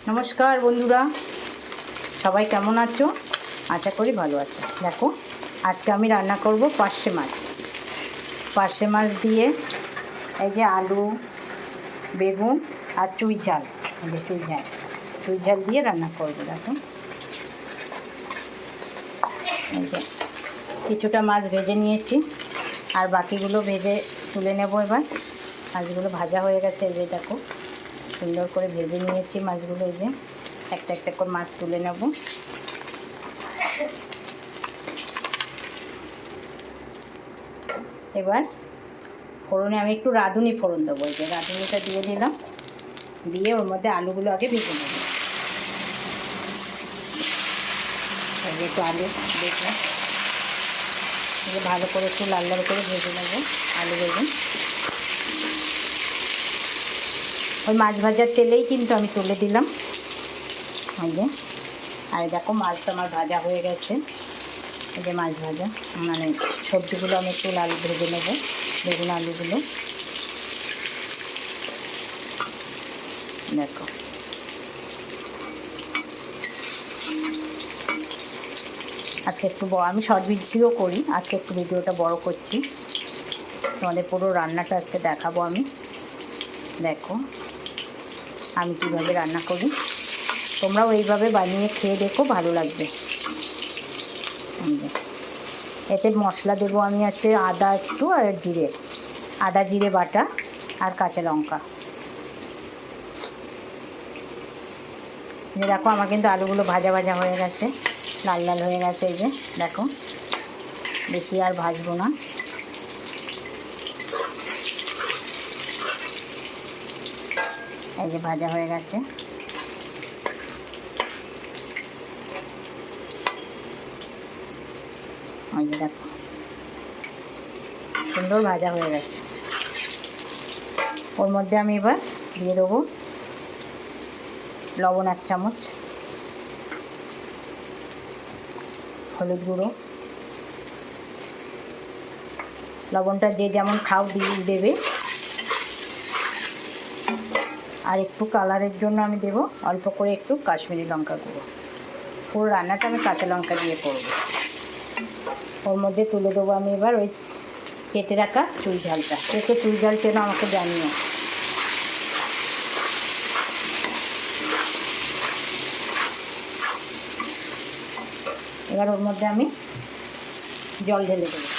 নমস্কার বন্ধুরা, সবাই কেমন আছো? আশা করি ভালো আছো। দেখো, আজকে আমি রান্না করব পার্শে মাছ। পার্শে মাছ দিয়ে এই যে আলু, বেগুন আর চুই ঝাল, এই যে চুই ঝাল দিয়ে রান্না করব। দেখো, এই যে কিছুটা মাছ ভেজে নিয়েছি আর বাকিগুলো ভেজে তুলে নেব। এবার মাছগুলো ভাজা হয়ে গেছে। এই যে দেখো, সুন্দর করে ভেজে নিয়েছি মাছগুলো। এই যে একটা একটা করে মাছ তুলে নেব। এবার ফোড়নে আমি একটু রাঁধুনি ফোড়ন দেবো। এই যে রাঁধুনিটা দিয়ে দিলাম, দিয়ে ওর মধ্যে আলুগুলো আগে ভেজে নেব। এই যে একটু আলু দেখলাম, ভালো করে একটু লাল লাল করে ভেজে নেব আলু বেগুন। ওই মাছ ভাজার তেলেই কিন্তু আমি তুলে দিলাম। এই যে, আর দেখো মাছ আমার ভাজা হয়ে গেছে। এই যে মাছ ভাজা, মানে সবজিগুলো আমি একটু লাল ভেজে নেব, বেগুন আলুগুলো। দেখো, আজকে একটু আমি শর্ট ভিডিও করি, আজকে একটু ভিডিওটা বড় করছি। তোমাদের পুরো রান্নাটা আজকে দেখাবো আমি। দেখো আমি কীভাবে রান্না করি, তোমরাও এইভাবে বানিয়ে খেয়ে দেখো, ভালো লাগবে। এতে মশলা দেবো আমি হচ্ছে আদা একটু আর জিরে, আদা জিরে বাটা আর কাঁচা লঙ্কা। দেখো আমার কিন্তু আলুগুলো ভাজা ভাজা হয়ে গেছে, লাল লাল হয়ে গেছে। এই যে দেখো, বেশি আর ভাজবো না। এই যে ভাজা হয়ে গেছে। এই যে দেখো, সুন্দর ভাজা হয়ে গেছে। ওর মধ্যে আমি এবার দিয়ে দেবো লবণ 1 চামচ, হলুদ গুঁড়ো। লবণটা যে যেমন খাও দিয়ে দেবে। আর একটু কালারের জন্য আমি দেবো অল্প করে একটু কাশ্মীরি লঙ্কা গুঁড়ো। পুরো রান্নাটা আমি কাঁচা লঙ্কা দিয়ে করব। ওর মধ্যে তুলে দেবো আমি এবার ওই কেটে রাখা চুই ঝালটা। এতে চুই ঝাল চেন আমাকে জানিও। এবার ওর মধ্যে আমি জল ঢেলে দেবো।